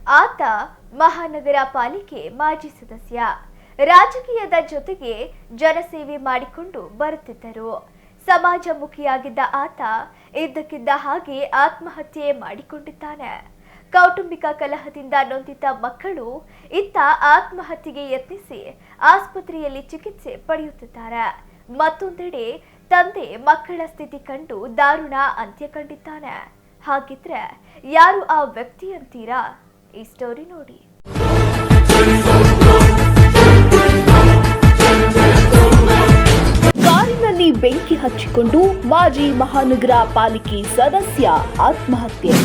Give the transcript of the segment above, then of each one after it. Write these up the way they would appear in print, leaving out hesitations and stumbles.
ಆತ ಮಹಾನಗರ ಪಾಲಿಕೆ ಮಾಜಿ ಸದಸ್ಯ. ರಾಜಕೀಯದ ಜೊತೆಗೆ ಜನಸೇವೆ ಮಾಡಿಕೊಂಡು ಬರುತ್ತಿದ್ದರು. ಸಮಾಜಮುಖಿಯಾಗಿದ್ದ ಆತ ಇದ್ದಕ್ಕಿದ್ದ ಹಾಗೆ ಆತ್ಮಹತ್ಯೆ ಮಾಡಿಕೊಂಡಿದ್ದಾನೆ. ಕೌಟುಂಬಿಕ ಕಲಹದಿಂದ ನೊಂದಿದ್ದ ಮಕ್ಕಳು ಇತ್ತ ಆತ್ಮಹತ್ಯೆಗೆ ಯತ್ನಿಸಿ ಆಸ್ಪತ್ರೆಯಲ್ಲಿ ಚಿಕಿತ್ಸೆ ಪಡೆಯುತ್ತಿದ್ದಾರೆ. ಮತ್ತೊಂದೆಡೆ ತಂದೆ ಮಕ್ಕಳ ಸ್ಥಿತಿ ಕಂಡು ದಾರುಣ ಅಂತ್ಯ ಕಂಡಿದ್ದಾನೆ. ಹಾಗಿದ್ರೆ ಯಾರು ಆ ವ್ಯಕ್ತಿ ಅಂತೀರಾ? ಈ ಸ್ಟೋರಿ ನೋಡಿ. ಕಾರಿನಲ್ಲಿ ಬೆಂಕಿ ಹಚ್ಚಿಕೊಂಡು ಮಾಜಿ ಮಹಾನಗರ ಪಾಲಿಕೆ ಸದಸ್ಯ ಆತ್ಮಹತ್ಯೆ.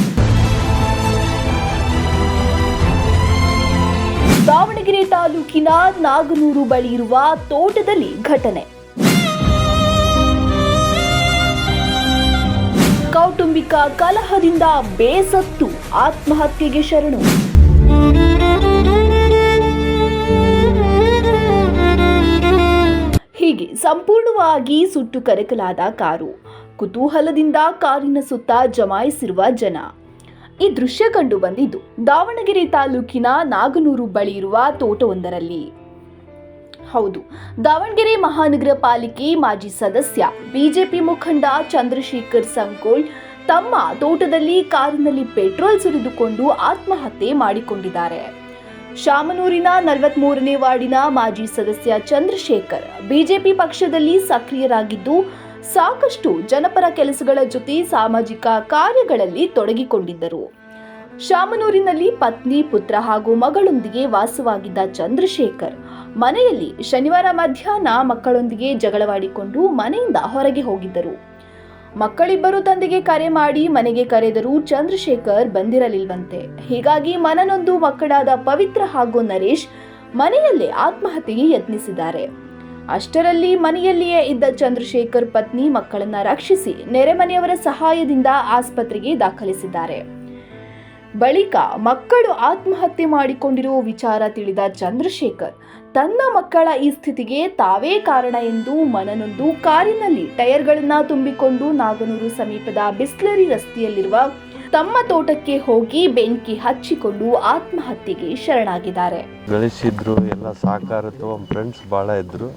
ದಾವಣಗೆರೆ ತಾಲೂಕಿನ ನಾಗನೂರು ಬಳಿ ಇರುವ ತೋಟದಲ್ಲಿ ಘಟನೆ. ಕೌಟುಂಬಿಕ ಕಲಹದಿಂದ ಬೇಸತ್ತು ಆತ್ಮಹತ್ಯೆಗೆ ಶರಣು. ಹೀಗೆ ಸಂಪೂರ್ಣವಾಗಿ ಸುಟ್ಟು ಕರಕಲಾದ ಕಾರು. ಕುತೂಹಲದಿಂದ ಕಾರಿನ ಸುತ್ತ ಜಮಾಯಿಸಿರುವ ಜನ. ಈ ದೃಶ್ಯ ಕಂಡು ಬಂದಿದ್ದು ದಾವಣಗೆರೆ ತಾಲೂಕಿನ ನಾಗನೂರು ಬಳಿ ಇರುವ ತೋಟವೊಂದರಲ್ಲಿ. ಹೌದು, ದಾವಣಗೆರೆ ಮಹಾನಗರ ಪಾಲಿಕೆ ಮಾಜಿ ಸದಸ್ಯ ಬಿಜೆಪಿ ಮುಖಂಡ ಚಂದ್ರಶೇಖರ್ ಸಂಕೋಳ್ ತಮ್ಮ ತೋಟದಲ್ಲಿ ಕಾರಿನಲ್ಲಿ ಪೆಟ್ರೋಲ್ ಸುರಿದುಕೊಂಡು ಆತ್ಮಹತ್ಯೆ ಮಾಡಿಕೊಂಡಿದ್ದಾರೆ. ಶಾಮನೂರಿನ 43ನೇ ವಾರ್ಡಿನ ಮಾಜಿ ಸದಸ್ಯ ಚಂದ್ರಶೇಖರ್ ಬಿಜೆಪಿ ಪಕ್ಷದಲ್ಲಿ ಸಕ್ರಿಯರಾಗಿದ್ದು ಸಾಕಷ್ಟು ಜನಪರ ಕೆಲಸಗಳ ಜೊತೆ ಸಾಮಾಜಿಕ ಕಾರ್ಯಗಳಲ್ಲಿ ತೊಡಗಿಕೊಂಡಿದ್ದರು. ಶಾಮನೂರಿನಲ್ಲಿ ಪತ್ನಿ, ಪುತ್ರ ಹಾಗೂ ಮಗಳೊಂದಿಗೆ ವಾಸವಾಗಿದ್ದ ಚಂದ್ರಶೇಖರ್ ಮನೆಯಲ್ಲಿ ಶನಿವಾರ ಮಧ್ಯಾಹ್ನ ಮಕ್ಕಳೊಂದಿಗೆ ಜಗಳವಾಡಿಕೊಂಡು ಮನೆಯಿಂದ ಹೊರಗೆ ಹೋಗಿದ್ದರು. ಮಕ್ಕಳಿಬ್ಬರು ತಂದೆಗೆ ಕರೆ ಮಾಡಿ ಮನೆಗೆ ಕರೆದರೂ ಚಂದ್ರಶೇಖರ್ ಬಂದಿರಲಿಲ್ವಂತೆ. ಹೀಗಾಗಿ ಮನನೊಂದು ಮಕ್ಕಳಾದ ಪವಿತ್ರ ಹಾಗೂ ನರೇಶ್ ಮನೆಯಲ್ಲೇ ಆತ್ಮಹತ್ಯೆಗೆ ಯತ್ನಿಸಿದ್ದಾರೆ. ಅಷ್ಟರಲ್ಲಿ ಮನೆಯಲ್ಲಿಯೇ ಇದ್ದ ಚಂದ್ರಶೇಖರ್ ಪತ್ನಿ ಮಕ್ಕಳನ್ನ ರಕ್ಷಿಸಿ ನೆರೆಮನೆಯವರ ಸಹಾಯದಿಂದ ಆಸ್ಪತ್ರೆಗೆ ದಾಖಲಿಸಿದ್ದಾರೆ. ಬಳಿಕ ಮಕ್ಕಳು ಆತ್ಮಹತ್ಯೆ ಮಾಡಿಕೊಂಡಿರುವ ವಿಚಾರ ತಿಳಿದ ಚಂದ್ರಶೇಖರ್ ತನ್ನ ಮಕ್ಕಳ ಈ ಸ್ಥಿತಿಗೆ ತಾವೇ ಕಾರಣ ಎಂದು ಮನನೊಂದು ಕಾರಿನಲ್ಲಿ ಟೈರ್ಗಳನ್ನ ತುಂಬಿಕೊಂಡು ನಾಗನೂರು ಸಮೀಪದ ಬಿಸ್ಲರಿ ರಸ್ತೆಯಲ್ಲಿರುವ ತಮ್ಮ ತೋಟಕ್ಕೆ ಹೋಗಿ ಬೆಂಕಿ ಹಚ್ಚಿಕೊಂಡು ಆತ್ಮಹತ್ಯೆಗೆ ಶರಣಾಗಿದ್ದಾರೆ. ಗಳಿಸಿದ್ರು, ಎಲ್ಲ ಸಾಕಾರತ್ತು, ಫ್ರೆಂಡ್ಸ್ ಭಾಳ ಇದ್ರು.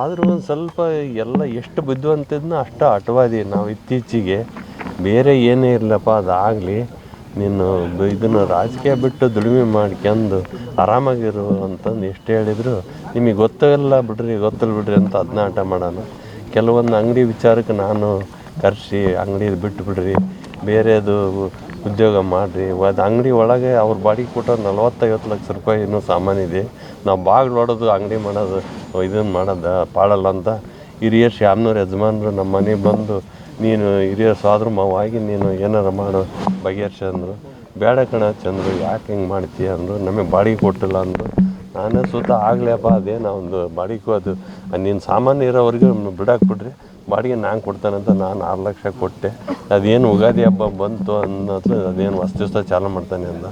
ಆದರೂ ಒಂದು ಸ್ವಲ್ಪ ಎಲ್ಲ ಎಷ್ಟು ಬುದ್ಧಿವಂತಿದ್ನೋ ಅಷ್ಟು ಹಠವಾದಿ. ನಾವು ಇತ್ತೀಚೆಗೆ ಬೇರೆ ಏನೇ ಇರಲಪ್ಪ ಅದಾಗಲಿ, ನೀನು ಇದನ್ನು ರಾಜಕೀಯ ಬಿಟ್ಟು ದುಡಿಮೆ ಮಾಡ್ಕೊಂಡು ಆರಾಮಾಗಿರು ಅಂತಂದು ಎಷ್ಟು ಹೇಳಿದ್ರು ನಿಮಗೆ ಗೊತ್ತಿಲ್ಲ ಬಿಡ್ರಿ ಅಂತ ಅದನ್ನ ಹಠ ಮಾಡೋಣ. ಕೆಲವೊಂದು ಅಂಗಡಿ ವಿಚಾರಕ್ಕೆ ನಾನು ಕರೆಸಿ ಅಂಗಡಿ ಬಿಟ್ಟು ಬಿಡ್ರಿ, ಬೇರೆದು ಉದ್ಯೋಗ ಮಾಡಿರಿ. ಅದು ಅಂಗಡಿ ಒಳಗೆ ಅವ್ರ ಬಾಡಿಗೆ ಕೊಟ್ಟೋ 40-50 ಲಕ್ಷ ರೂಪಾಯಿ ಇನ್ನೂ ಸಾಮಾನಿದೆ. ನಾವು ಬಾಗಿಲು ಹೊಡೋದು ಅಂಗಡಿ ಮಾಡೋದು ಇದನ್ನು ಮಾಡೋದು ಪಾಡಲ್ಲ ಅಂತ ಹಿರಿಯರ್ ಶಾಮನೂರು ಯಜಮಾನ್ರು ನಮ್ಮ ಮನೆಗೆ ಬಂದು ನೀನು ಹಿರಿಯರ್ ಸೋದ್ರ ಮಾವಾಗಿ ನೀನು ಏನಾರು ಮಾಡು ಬಗೆಹರಿಸಂದ್ರು. ಬೇಡ ಕಣ ಚಂದ್ರು, ಯಾಕೆ ಹಿಂಗೆ ಮಾಡ್ತೀಯ ಅಂದರು. ನಮಗೆ ಬಾಡಿಗೆ ಕೊಟ್ಟಿಲ್ಲ ಅಂದರು. ನಾನೇ ಸುತ್ತ ಆಗಲಪ್ಪ ಅದೇನು ಒಂದು ಬಾಡಿಗೆ ಅದು ನೀನು ಸಾಮಾನು ಇರೋವರೆಗೂ ಬಿಡಾಕ್ ಬಿಡ್ರಿ, ಬಾಡಿಗೆ ನಾನು ಕೊಡ್ತಾನಂತ ನಾನು 6 ಲಕ್ಷ ಕೊಟ್ಟೆ. ಅದೇನು ಉಗಾದಿ ಹಬ್ಬ ಬಂತು ಅನ್ನೋದು ಅದೇನು ಹೊಸ ಚಾಲು ಮಾಡ್ತಾನೆ ಅಂದ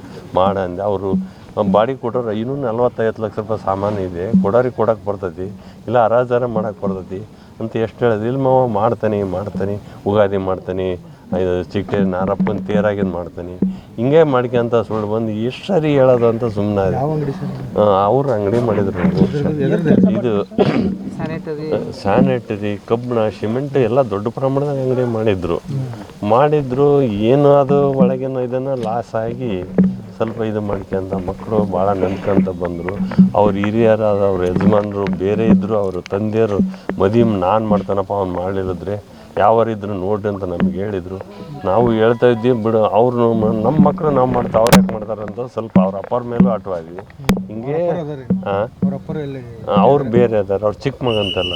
ಅಂದೆ. ಅವರು ಬಾಡಿಗೆ ಕೊಟ್ಟರು ಇನ್ನೂ 40-50 ಲಕ್ಷ ರೂಪಾಯಿ ಸಾಮಾನು ಇದೆ, ಕೊಡೋರಿಗೆ ಕೊಡೋಕೆ ಬರ್ತೈತಿ, ಇಲ್ಲ ಹರಾಜಾರ ಮಾಡೋಕೆ ಬರ್ತೈತಿ ಅಂತ ಎಷ್ಟು ಹೇಳಿದ್ರು. ಇಲ್ಲಿ ಮಾವ ಮಾಡ್ತಾನೆ ಉಗಾದಿ ಮಾಡ್ತಾನೆ, ಚಿಟ್ಟೆ ನಾರಪ್ಪನ ತೇರಾಗಿಂದ ಮಾಡ್ತಾನೆ, ಹಿಂಗೆ ಮಾಡ್ಕೊಂತ ಸುಳ್ಳು ಬಂದು ಎಷ್ಟು ಸರಿ ಹೇಳೋದು ಅಂತ ಸುಮ್ಮನೆ ಅವ್ರು ಅಂಗಡಿ ಮಾಡಿದ್ರು. ಇದು ಸ್ಯಾನಿಟರಿ, ಕಬ್ಬಿಣ, ಸಿಮೆಂಟ್ ಎಲ್ಲ ದೊಡ್ಡ ಪ್ರಮಾಣದಾಗ ಅಂಗಡಿ ಮಾಡಿದ್ರು. ಏನು ಅದು ಒಳಗಿನ ಇದನ್ನು ಲಾಸ್ ಆಗಿ ಸ್ವಲ್ಪ ಇದು ಮಾಡ್ಕೊಂತ ಮಕ್ಕಳು ಭಾಳ ನೆನ್ಕೊಂತ ಬಂದರು. ಅವ್ರು ಹಿರಿಯರಾದ ಅವ್ರ ಯಜಮಾನರು ಬೇರೆ ಇದ್ದರು, ಅವರು ತಂದೆಯರು ಮದುವೆ ನಾನು ಮಾಡ್ತಾನಪ್ಪ ಅವ್ನು ಮಾಡಲಿಲ್ಲದ್ರೆ ಯಾವರಿದ್ರು ನೋಡ್ರಿ ಅಂತ ನಮ್ಗೆ ಹೇಳಿದರು. ನಾವು ಹೇಳ್ತಾ ಇದ್ದೀವಿ ಬಿಡು, ಅವ್ರು ನಮ್ಮ ಮಕ್ಕಳು ನಾವು ಮಾಡ್ತಾ ಅವ್ರು ಯಾಕೆ ಮಾಡ್ತಾರಂತ ಸ್ವಲ್ಪ ಅವ್ರ ಅಪ್ಪರ ಮೇಲೂ ಆಟವಾದ್ವಿ. ಹಿಂಗೆ ಅವ್ರು ಬೇರೆ ಅದಾರ, ಅವ್ರು ಚಿಕ್ಕ ಮಗಂತೆಲ್ಲ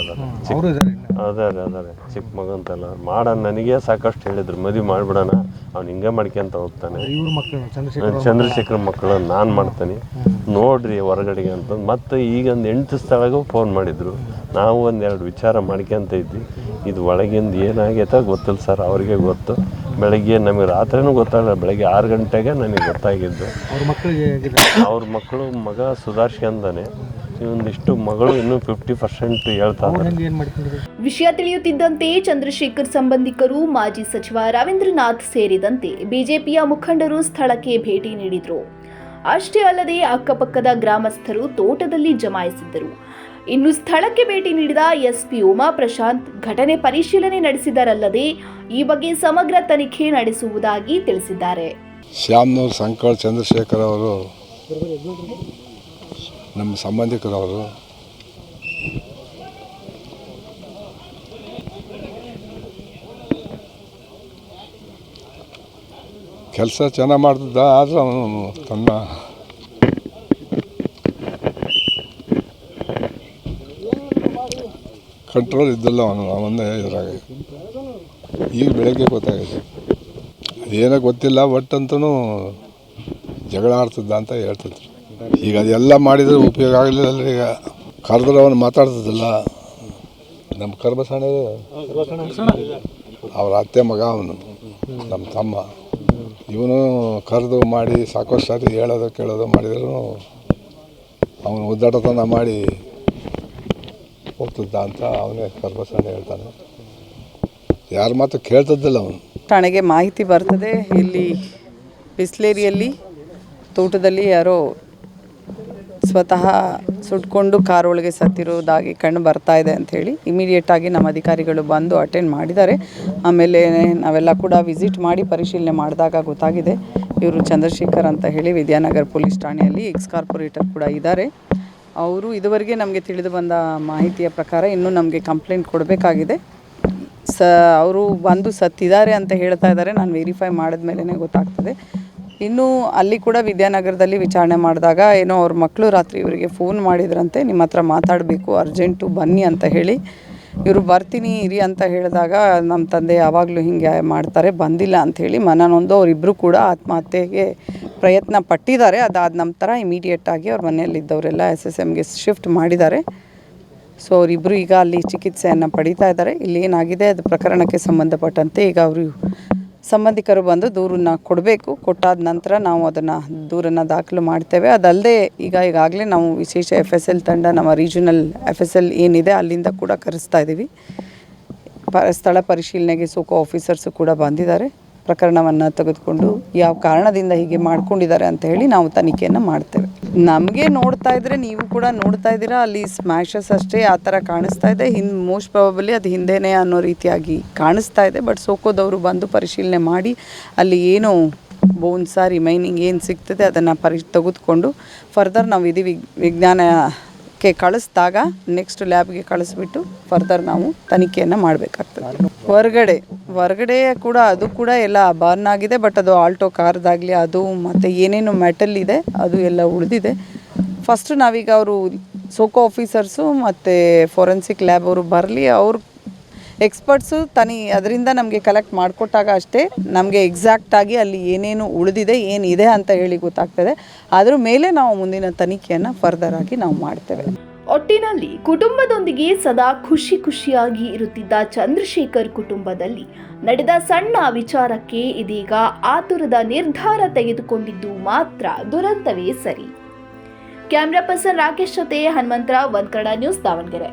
ಅದಾರೆ ಚಿಕ್ಕ ಮಗಂತೆಲ್ಲ ಮಾಡೋಣ. ನನಗೆ ಸಾಕಷ್ಟು ಹೇಳಿದ್ರು ಮದುವೆ ಮಾಡಿಬಿಡೋಣ, ಅವ್ನು ಹಿಂಗೆ ಮಾಡ್ಕೊಂತ ಹೋಗ್ತಾನೆ. ಚಂದ್ರಶೇಖರ್ ಮಕ್ಕಳು ನಾನು ಮಾಡ್ತಾನೆ ನೋಡ್ರಿ ಹೊರಗಡೆಗೆ ಅಂತ. ಮತ್ತು ಈಗ ಒಂದು 8 ದಿವಸದೊಳಗೂ ಫೋನ್ ಮಾಡಿದರು. ನಾವು ಒಂದೆರಡು ವಿಚಾರ ಮಾಡ್ಕೊಂತ ಇದ್ವಿ. ಇದು ಒಳಗಿಂದ ಏನಾಗೈತೆ ಗೊತ್ತಿಲ್ಲ ಸರ್, ಅವ್ರಿಗೆ ಗೊತ್ತು. ಬೆಳಗ್ಗೆ ನಮಗೆ ರಾತ್ರಿನೂ ಗೊತ್ತಾಗಲ್ಲ, ಬೆಳಗ್ಗೆ 6 ಗಂಟೆಗೆ ನನಗೆ ಗೊತ್ತಾಗಿದ್ದು. ಅವ್ರ ಮಕ್ಕಳು ಮಗ ಸುಧಾರಿಸ್ಕೊಂಡಾನೆ, ಒಂದಿಷ್ಟು ಮಗಳು ಇನ್ನೂ 50% ಹೇಳ್ತಾರೆ. ವಿಷಯ ತಿಳಿಯುತ್ತಿದ್ದಂತೆ ಚಂದ್ರಶೇಖರ್ ಸಂಬಂಧಿಕರು, ಮಾಜಿ ಸಚಿವ ರವೀಂದ್ರನಾಥ್ ಸೇರಿದಂತೆ ಬಿಜೆಪಿಯ ಮುಖಂಡರು ಸ್ಥಳಕ್ಕೆ ಭೇಟಿ ನೀಡಿದ್ರು. ಅಷ್ಟೇ ಅಲ್ಲದೆ ಅಕ್ಕಪಕ್ಕದ ಗ್ರಾಮಸ್ಥರು ತೋಟದಲ್ಲಿ ಜಮಾಯಿಸಿದ್ದರು. ಇನ್ನು ಸ್ಥಳಕ್ಕೆ ಭೇಟಿ ನೀಡಿದ ಎಸ್ಪಿ ಉಮಾ ಪ್ರಶಾಂತ್ ಘಟನೆ ಪರಿಶೀಲನೆ ನಡೆಸಿದರಲ್ಲದೆ ಈ ಬಗ್ಗೆ ಸಮಗ್ರ ತನಿಖೆ ನಡೆಸುವುದಾಗಿ ತಿಳಿಸಿದ್ದಾರೆ. ಶ್ಯಾಮ್ನೂರು ಸಂಕಳ್ ಚಂದ್ರಶೇಖರ್ ಅವರು ನಮ್ಮ ಸಂಬಂಧಿಕರವರು. ಕೆಲಸ ಚೆನ್ನಾಗಿ ಮಾಡ್ತಿದ್ದ, ಆದರೆ ಅವನು ತನ್ನ ಕಂಟ್ರೋಲ್ ಇದ್ದಲ್ಲ ಅವನ್ನೇ ಇದ್ರಾಗ. ಈಗ ಬೆಳಗ್ಗೆ ಗೊತ್ತಾಗಿದೆ, ಏನೋ ಗೊತ್ತಿಲ್ಲ, ಒಟ್ಟಂತೂ ಜಗಳ ಆಡ್ತಿದ್ದ ಅಂತ ಹೇಳ್ತಿದ್ರು. ಈಗ ಅದೆಲ್ಲ ಮಾಡಿದರೆ ಉಪಯೋಗ ಆಗಲಿಲ್ಲ. ಈಗ ಕರೆದ್ರೆ ಅವನು ಮಾತಾಡ್ತಿದ್ದಿಲ್ಲ. ನಮ್ಮ ಕರ್ಬಸಣೆ ಅವ್ರ ಅತ್ತೆ ಮಗ ಅವನು, ನಮ್ಮ ತಮ್ಮ. ಇವನು ಕರೆದು ಮಾಡಿ ಸಾಕಷ್ಟು ಸಾರಿ ಹೇಳೋದು ಕೇಳೋದು ಮಾಡಿದ್ರು ಅವನು ಉದ್ದಾಟತನ ಮಾಡಿ ಹೋಗ್ತಿದ್ದ ಅಂತ ಅವನೇ ಕರ್ಬಸಣೆ ಹೇಳ್ತಾನೆ. ಯಾರ ಮಾತು ಕೇಳ್ತಿದ್ದಿಲ್ಲ ಅವನು. ಠಾಣೆಗೆ ಮಾಹಿತಿ ಬರ್ತದೆ, ಇಲ್ಲಿ ಬಿಸ್ಲೇರಿಯಲ್ಲಿ ತೋಟದಲ್ಲಿ ಯಾರೋ ಸ್ವತಃ ಸುಟ್ಕೊಂಡು ಕಾರ್ ಒಳಗೆ ಸತ್ತಿರೋದಾಗಿ ಕಂಡು ಬರ್ತಾ ಇದೆ ಅಂಥೇಳಿ ಇಮಿಡಿಯೇಟಾಗಿ ನಮ್ಮ ಅಧಿಕಾರಿಗಳು ಬಂದು ಅಟೆಂಡ್ ಮಾಡಿದ್ದಾರೆ. ಆಮೇಲೆ ನಾವೆಲ್ಲ ಕೂಡ ವಿಸಿಟ್ ಮಾಡಿ ಪರಿಶೀಲನೆ ಮಾಡಿದಾಗ ಗೊತ್ತಾಗಿದೆ ಇವರು ಚಂದ್ರಶೇಖರ್ ಅಂತ ಹೇಳಿ ವಿದ್ಯಾನಗರ ಪೊಲೀಸ್ ಠಾಣೆಯಲ್ಲಿ ಎಕ್ಸ್ ಕಾರ್ಪೊರೇಟರ್ ಕೂಡ ಇದ್ದಾರೆ. ಅವರು ಇದುವರೆಗೆ ನಮಗೆ ತಿಳಿದು ಬಂದ ಮಾಹಿತಿಯ ಪ್ರಕಾರ ಇನ್ನೂ ನಮಗೆ ಕಂಪ್ಲೇಂಟ್ ಕೊಡಬೇಕಾಗಿದೆ. ಅವರು ಬಂದು ಸತ್ತಿದ್ದಾರೆ ಅಂತ ಹೇಳ್ತಾ ಇದ್ದಾರೆ. ನಾನು ವೆರಿಫೈ ಮಾಡಿದ ಮೇಲೇ ಗೊತ್ತಾಗ್ತದೆ. ಇನ್ನು ಅಲ್ಲಿ ಕೂಡ ವಿದ್ಯಾನಗರದಲ್ಲಿ ವಿಚಾರಣೆ ಮಾಡಿದಾಗ ಏನೋ ಅವ್ರ ಮಕ್ಕಳು ರಾತ್ರಿ ಇವರಿಗೆ ಫೋನ್ ಮಾಡಿದ್ರಂತೆ, ನಿಮ್ಮ ಹತ್ರ ಮಾತಾಡಬೇಕು, ಅರ್ಜೆಂಟು ಬನ್ನಿ ಅಂತ ಹೇಳಿ. ಇವರು ಬರ್ತೀನಿ ಇರಿ ಅಂತ ಹೇಳಿದಾಗ ನಮ್ಮ ತಂದೆ ಯಾವಾಗಲೂ ಹೀಗೆ ಮಾಡ್ತಾರೆ, ಬಂದಿಲ್ಲ ಅಂಥೇಳಿ ಮನನೊಂದು ಅವರಿಬ್ಬರು ಕೂಡ ಆತ್ಮಹತ್ಯೆಗೆ ಪ್ರಯತ್ನ ಪಟ್ಟಿದ್ದಾರೆ. ಅದಾದ ನಂತರ ಇಮಿಡಿಯೇಟಾಗಿ ಅವ್ರ ಮನೆಯಲ್ಲಿದ್ದವರೆಲ್ಲ SSMಗೆ ಶಿಫ್ಟ್ ಮಾಡಿದ್ದಾರೆ. ಸೊ ಅವರಿಬ್ಬರು ಈಗ ಅಲ್ಲಿ ಚಿಕಿತ್ಸೆಯನ್ನು ಪಡೀತಾ ಇದ್ದಾರೆ. ಇಲ್ಲಿ ಏನಾಗಿದೆ ಅದು ಪ್ರಕರಣಕ್ಕೆ ಸಂಬಂಧಪಟ್ಟಂತೆ ಈಗ ಅವರು ಸಂಬಂಧಿಕರು ಬಂದು ದೂರನ್ನು ಕೊಡಬೇಕು. ಕೊಟ್ಟಾದ ನಂತರ ನಾವು ಅದನ್ನು ದೂರನ್ನು ದಾಖಲು ಮಾಡ್ತೇವೆ. ಅದಲ್ಲದೆ ಈಗಾಗಲೇ ನಾವು ವಿಶೇಷ FSL ತಂಡ, ನಮ್ಮ ರೀಜನಲ್ FSL ಏನಿದೆ ಅಲ್ಲಿಂದ ಕೂಡ ಕರೆಸ್ತಾ ಇದ್ದೀವಿ. ಸ್ಥಳ ಪರಿಶೀಲನೆಗೆ ಸೋಕೋ ಆಫೀಸರ್ಸು ಕೂಡ ಬಂದಿದ್ದಾರೆ. ಪ್ರಕರಣವನ್ನು ತೆಗೆದುಕೊಂಡು ಯಾವ ಕಾರಣದಿಂದ ಹೀಗೆ ಮಾಡ್ಕೊಂಡಿದ್ದಾರೆ ಅಂತ ಹೇಳಿ ನಾವು ತನಿಖೆಯನ್ನು ಮಾಡ್ತೇವೆ. ನಮಗೆ ನೋಡ್ತಾ ಇದ್ದರೆ, ನೀವು ಕೂಡ ನೋಡ್ತಾ ಇದ್ದೀರಾ, ಅಲ್ಲಿ ಸ್ಮ್ಯಾಶಸ್ ಅಷ್ಟೇ ಆ ಥರ ಕಾಣಿಸ್ತಾ ಇದೆ. ಮೋಸ್ಟ್ ಪ್ರಾಬಬಲಿ ಅದು ಹಿಂದೆನೇ ಅನ್ನೋ ರೀತಿಯಾಗಿ ಕಾಣಿಸ್ತಾ ಇದೆ. ಬಟ್ ಸೋಕೋದವರು ಬಂದು ಪರಿಶೀಲನೆ ಮಾಡಿ ಅಲ್ಲಿ ಏನು ಬೋನ್ಸ ರಿಮೈನಿಂಗ್ ಏನು ಸಿಗ್ತದೆ ಅದನ್ನು ತೆಗೆದುಕೊಂಡು ಫರ್ದರ್ ನಾವು ವಿಜ್ಞಾನಕ್ಕೆ ಕಳಿಸಿದಾಗ ನೆಕ್ಸ್ಟ್ ಲ್ಯಾಬ್ಗೆ ಕಳಿಸ್ಬಿಟ್ಟು ಫರ್ದರ್ ನಾವು ತನಿಖೆಯನ್ನು ಮಾಡಬೇಕಾಗ್ತದೆ. ಹೊರಗಡೆ ಕೂಡ ಅದು ಕೂಡ ಎಲ್ಲ ಬರ್ನ್ ಆಗಿದೆ. ಬಟ್ ಅದು ಆಲ್ಟೋ ಕಾರ್ದಾಗಲಿ ಅದು ಮತ್ತು ಏನೇನು ಮೆಟಲ್ ಇದೆ ಅದು ಎಲ್ಲ ಉಳಿದಿದೆ. ಫಸ್ಟು ನಾವೀಗ ಅವರು ಸೋಕೋ ಆಫೀಸರ್ಸು ಮತ್ತು ಫೋರೆನ್ಸಿಕ್ ಲ್ಯಾಬ್ ಅವರು ಬರಲಿ, ಅವ್ರು ಎಕ್ಸ್ಪರ್ಟ್ಸು ಅದರಿಂದ ನಮಗೆ ಕಲೆಕ್ಟ್ ಮಾಡಿಕೊಟ್ಟಾಗ ಅಷ್ಟೇ ನಮಗೆ ಎಕ್ಸಾಕ್ಟಾಗಿ ಅಲ್ಲಿ ಏನೇನು ಉಳಿದಿದೆ ಏನಿದೆ ಅಂತ ಹೇಳಿ ಗೊತ್ತಾಗ್ತದೆ. ಅದ್ರ ಮೇಲೆ ನಾವು ಮುಂದಿನ ತನಿಖೆಯನ್ನು ಫರ್ದರ್ ಆಗಿ ನಾವು ಮಾಡ್ತೇವೆ. ಒಟ್ಟಿನಲ್ಲಿ ಕುಟುಂಬದೊಂದಿಗೆ ಸದಾ ಖುಷಿಯಾಗಿ ಇರುತ್ತಿದ್ದ ಚಂದ್ರಶೇಖರ್ ಕುಟುಂಬದಲ್ಲಿ ನಡೆದ ಸಣ್ಣ ವಿಚಾರಕ್ಕೆ ಇದೀಗ ಆತುರದ ನಿರ್ಧಾರ ತೆಗೆದುಕೊಂಡಿದ್ದು ಮಾತ್ರ ದುರಂತವೇ ಸರಿ. ಕ್ಯಾಮ್ರಾ ಪರ್ಸನ್ ರಾಕೇಶ್ ಜೊತೆ ಹನುಮಂತರಾವ್, ಒನ್ ಕನ್ನಡ ನ್ಯೂಸ್, ದಾವಣಗೆರೆ.